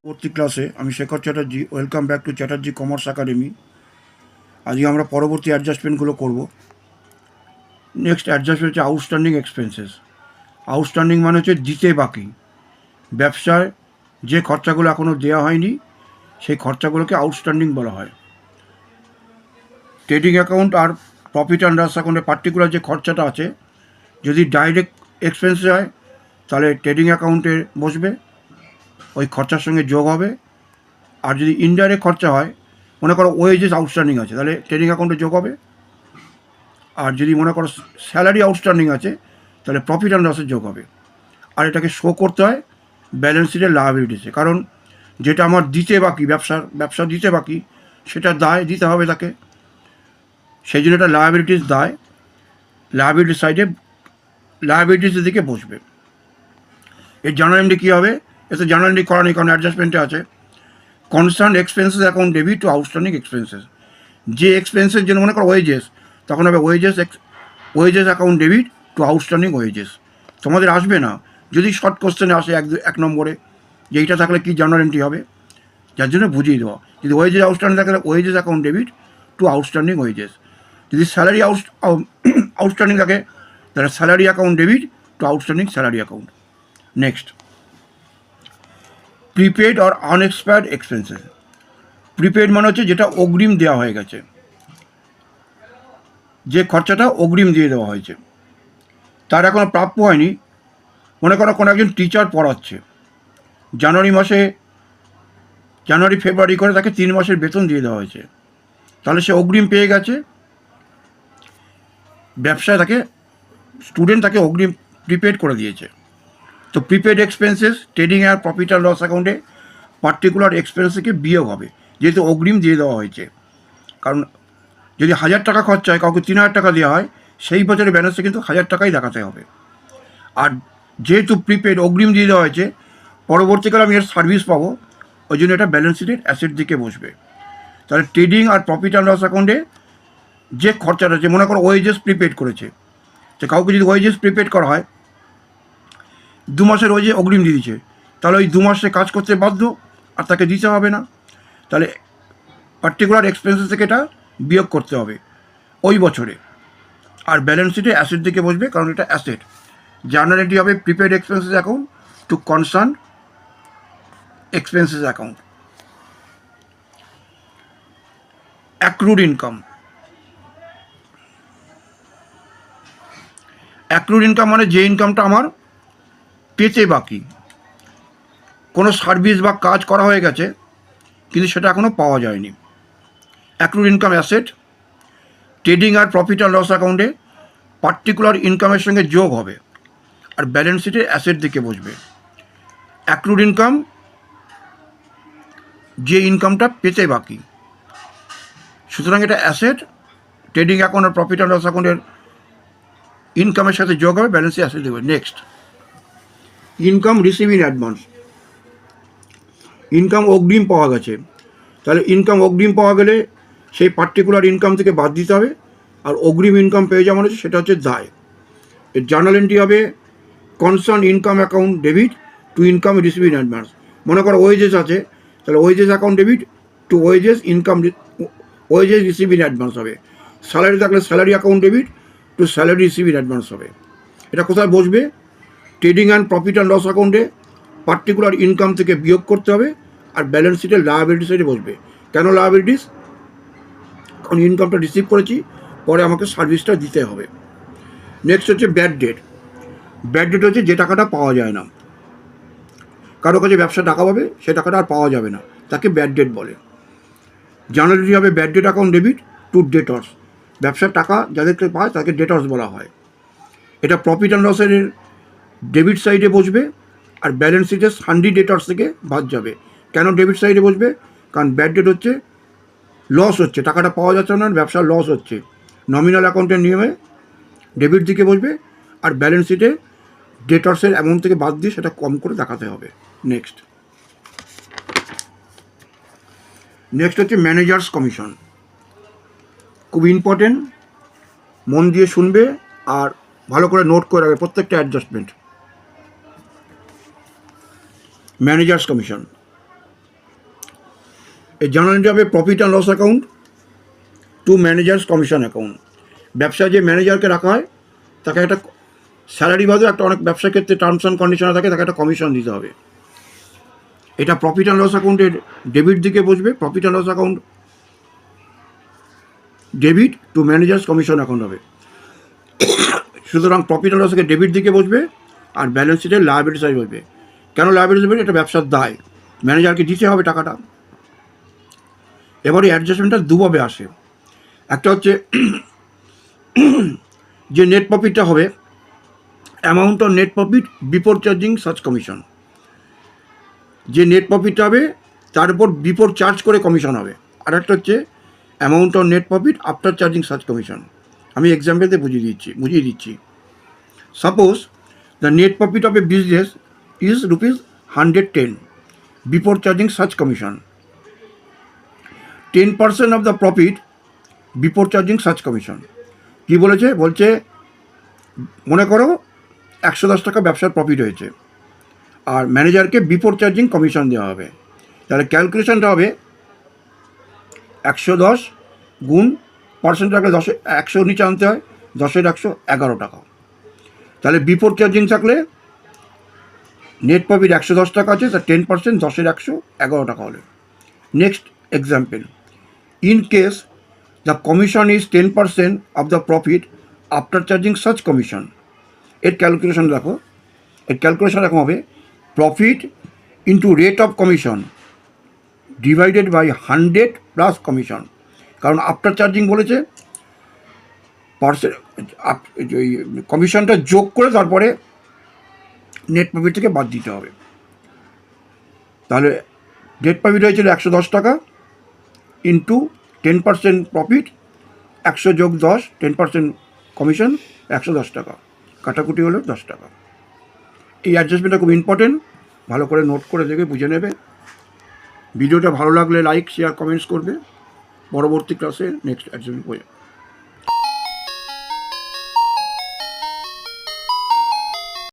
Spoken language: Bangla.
পরবর্তী ক্লাসে আমি Shekhar Chatterjee. Welcome back to Chatterjee commerce academy. আজকে আমরা পরবর্তী অ্যাডজাস্টমেন্টগুলো করব। নেক্সট অ্যাডজাস্টমেন্ট হচ্ছে আউটস্ট্যান্ডিং এক্সপেন্সেস। আউটস্ট্যান্ডিং মানে হচ্ছে দিতে বাকি। ব্যবসায় যে খরচাগুলো এখনও দেওয়া হয়নি সেই খরচাগুলোকে আউটস্ট্যান্ডিং বলা হয়। ট্রেডিং অ্যাকাউন্ট আর প্রফিট অ্যান্ড লস অ্যাকাউন্টে পার্টিকুলার যে খরচাটা আছে, যদি ডাইরেক্ট এক্সপেন্স হয় তাহলে ট্রেডিং অ্যাকাউন্টে বসবে, ওই খরচার সঙ্গে যোগ হবে। আর যদি ইনডাইরেক্ট খরচা হয়, মনে করো ওয়েজেস আউটস্ট্যান্ডিং আছে, তাহলে ট্রেডিং অ্যাকাউন্টে যোগ হবে। আর যদি মনে করো স্যালারি আউটস্ট্যান্ডিং আছে, তাহলে প্রফিট অ্যান্ড লসে যোগ হবে। আর এটাকে শো করতে হয় ব্যালেন্স শিটের লায়াবিলিটিসে, কারণ যেটা আমার দিতে বাকি, ব্যবসা দিতে বাকি, সেটা দায় দিতে হবে তাকে। সেই জন্য এটা লায়াবিলিটিস দায়, লায়াবিলিটিস সাইডে লায়াবিলিটিসের দিকে বসবে। এর জার্নাল এন্ট্রি কী হবে? এতে জার্নাল এন্ট্রি করা নেই, কারণ অ্যাডজাস্টমেন্টে আছে concern expenses account debit to outstanding expenses. যে এক্সপেন্সের জন্য মনে করো ওয়েজেস, তখন হবে wages account debit to outstanding wages. তোমাদের আসবে না, যদি শর্ট কোশ্চেনে আসে এক নম্বরে যে এইটা থাকলে কী জার্নাল এন্ট্রি হবে, যার জন্য বুঝিয়ে দেওয়া। যদি ওয়েজেস আউটস্ট্যান্ডিং থাকলে wages account debit to outstanding wages. যদি স্যালারি আউটস্ট্যান্ডিং থাকে তাহলে salary account debit to outstanding salary account. Next, prepaid আর আনএক্সপায়ার্ড এক্সপেন্সেস। প্রিপেড মানে হচ্ছে যেটা অগ্রিম দেওয়া হয়ে গেছে, যে খরচাটা অগ্রিম দিয়ে দেওয়া হয়েছে, তার এখনও প্রাপ্য হয়নি। মনে করো কোনো একজন টিচার পড়াচ্ছে, জানুয়ারি ফেব্রুয়ারি করে তাকে 3 মাসের বেতন দিয়ে দেওয়া হয়েছে, তাহলে সে অগ্রিম পেয়ে গেছে। ব্যবসায় স্টুডেন্ট তাকে অগ্রিম প্রিপেড করে দিয়েছে। তো প্রিপেড এক্সপেন্সেস ট্রেডিং আর প্রফিট অ্যান্ড লস অ্যাকাউন্টে পার্টিকুলার এক্সপেন্স থেকে বিয়োগ হবে, যেহেতু অগ্রিম দিয়ে দেওয়া হয়েছে। কারণ যদি 1000 টাকা খরচা হয়, কাউকে 3000 টাকা দেওয়া হয়, সেই বছরের ব্যালেন্সে কিন্তু 1000 টাকাই দেখাতে হবে। আর যেহেতু প্রিপেড অগ্রিম দিয়ে দেওয়া হয়েছে, পরবর্তীকালে আমি এর সার্ভিস পাবো, ওই জন্য এটা ব্যালেন্স শিটের অ্যাসেট দিকে বসবে। তাহলে ট্রেডিং আর প্রফিট অ্যান্ড লস অ্যাকাউন্টে যে খরচাটা আছে, মনে করো ওয়েজেস প্রিপেড করেছে, যে কাউকে যদি ওয়েজেস প্রিপেড করা হয়, 2 মাসের ওয়েজে অগ্রিম দিয়ে দিচ্ছে, তাহলে ওই 2 মাসে কাজ করতে বাধ্য, আর তাকে দিতে হবে না। তাহলে পার্টিকুলার এক্সপেন্সেস থেকে এটা বিয়োগ করতে হবে ওই বছরে। আর ব্যালেন্স শিটে অ্যাসেট দিকে বসবে, কারণ এটা অ্যাসেট। জার্নাল এন্ট্রি হবে prepaid expenses account two concern expenses account. Accrued income. Accrued income মানে যে ইনকামটা আমার পেতে বাকি, কোনো সার্ভিস বা কাজ করা হয়ে গেছে কিন্তু সেটা এখনও পাওয়া যায়নি। অ্যাক্রুড ইনকাম অ্যাসেট ট্রেডিং আর প্রফিট অ্যান্ড লস অ্যাকাউন্টে পার্টিকুলার ইনকামের সঙ্গে যোগ হবে, আর ব্যালেন্স শিটে অ্যাসেট দিকে বসবে। অ্যাক্রুড ইনকাম যে ইনকামটা পেতে বাকি, সুতরাং এটা অ্যাসেট। ট্রেডিং অ্যাকাউন্ট আর প্রফিট অ্যান্ড লস অ্যাকাউন্টের ইনকামের সাথে যোগ হবে, ব্যালেন্সে অ্যাসেট দেবে। Next, income receive in advance. Income অগ্রিম পাওয়া গেছে, তাহলে ইনকাম অগ্রিম পাওয়া গেলে সেই পার্টিকুলার ইনকাম থেকে বাদ দিতে হবে, আর অগ্রিম ইনকাম পেয়ে যাওয়া মানে সেটা হচ্ছে দায়। এর জার্নাল এন্ট্রি হবে concern income account debit to income receive in advance. মনে করো ওয়েজেস আছে, তাহলে wages account debit to wages receive in advance হবে। স্যালারি থাকলে salary account debit to salary receive in advance হবে। এটা কোথায় বসবে? Trading and profit and loss অ্যাকাউন্টে পার্টিকুলার ইনকাম থেকে বিয়োগ করতে হবে, আর ব্যালেন্স শিটের লায়াবিলিটি সাইডে বসবে। কেন লায়াবিলিটিস? কারণ ইনকামটা রিসিভ করেছি, পরে আমাকে সার্ভিসটা দিতে হবে। নেক্সট হচ্ছে ব্যাড ডেট। ব্যাড ডেট হচ্ছে যে টাকাটা পাওয়া যায় না, কারো কাছে ব্যবসা টাকা পাবে, সে টাকাটা আর পাওয়া যাবে না, তাকে ব্যাড ডেট বলে। জার্নাল এন্ট্রি হবে bad date account debit two debtors. ব্যবসার টাকা যাদেরকে পায় তাকে ডেটর্স বলা হয়। এটা প্রফিট অ্যান্ড লসের ডেবিট সাইডে বসবে, আর ব্যালেন্স শিটে সানডি ডেটর্স থেকে বাদ যাবে। কেন ডেবিট সাইডে বসবে? কারণ ব্যাড ডেট হচ্ছে লস হচ্ছে, টাকাটা পাওয়া যাচ্ছে না, ব্যবসার লস হচ্ছে। নমিনাল অ্যাকাউন্টের নিয়মে ডেবিট দিকে বসবে, আর ব্যালেন্স শিটে ডেটর্সের অ্যামাউন্ট থেকে বাদ দিয়ে সেটা কম করে দেখাতে হবে। নেক্সট হচ্ছে ম্যানেজার্স কমিশন। খুব ইম্পর্টেন্ট, মন দিয়ে শুনবে আর ভালো করে নোট করে রাখবে প্রত্যেকটা অ্যাডজাস্টমেন্ট। ম্যানেজার্স কমিশন, এই জার্নাল এন্ট্রি হবে profit and loss account to managers commission account. ব্যবসায় যে ম্যানেজারকে রাখা হয় তাকে একটা স্যালারি বাদেও একটা অনেক ব্যবসার ক্ষেত্রে টার্মস অ্যান্ড কন্ডিশনে থাকে, তাকে একটা কমিশন দিতে হবে। এটা প্রফিট অ্যান্ড লস অ্যাকাউন্টের ডেবিট দিকে বসবে, profit and loss account debit to managers commission account হবে। সুতরাং প্রফিট অ্যান্ড লসকে ডেবিট দিকে বসবে আর ব্যালেন্স শিটের লায়াবিলিটি সাইড বসবে। কেন লায়াবিলিটি বসবে? এটা ব্যবসার দায়, ম্যানেজারকে দিতে হবে টাকাটা। এবারে অ্যাডজাস্টমেন্টটা দুভাবে আসে। একটা হচ্ছে যে নেট প্রফিটটা হবে, amount of net profit before charging such commission. যে নেট প্রফিটটা হবে তার উপর বিফোর চার্জ করে কমিশন হবে। আর একটা হচ্ছে amount of net profit after charging such commission. আমি এক্সাম্পলতে বুঝিয়ে দিচ্ছি। Suppose the net profit of a business is ₹110 before charging such commission. 10% of the profit before charging such commission. কী বলেছে? বলছে মনে করো 110 টাকা ব্যবসার প্রফিট হয়েছে আর ম্যানেজারকে বিফোর চার্জিং কমিশন দেওয়া হবে। তাহলে ক্যালকুলেশনটা হবে 110 গুণ পার্সেন্টটাকে 100 নিচে আনতে হয়, 10-এর 100 11 টাকা। তাহলে বিফোর চার্জিং থাকলে নেট প্রফিট 110 টাকা আছে, তার 10% 10-এর 100 11 টাকা হলে। Next example, in case the commission is 10% of the profit after charging such commission. এর ক্যালকুলেশন দেখো, এর ক্যালকুলেশন এরকম হবে profit into rate of commission divided by 100 plus commission. কারণ আফটার চার্জিং বলেছে ওই কমিশনটা যোগ করে তারপরে নেট প্রফিট থেকে বাদ দিতে হবে। তাহলে নেট প্রফিট হয়েছিল 110 টাকা ইন্টু 10% প্রফিট, 100 যোগ 10, 10% কমিশন, 110 টাকা, কাটাকুটি হলো 10 টাকা। এই অ্যাডজাস্টমেন্টটা খুব ইম্পর্টেন্ট, ভালো করে নোট করে দেখে বুঝে নেবে। ভিডিওটা ভালো লাগলে লাইক শেয়ার কমেন্টস করবে। পরবর্তী ক্লাসে নেক্সট অ্যাডজাস্টমেন্ট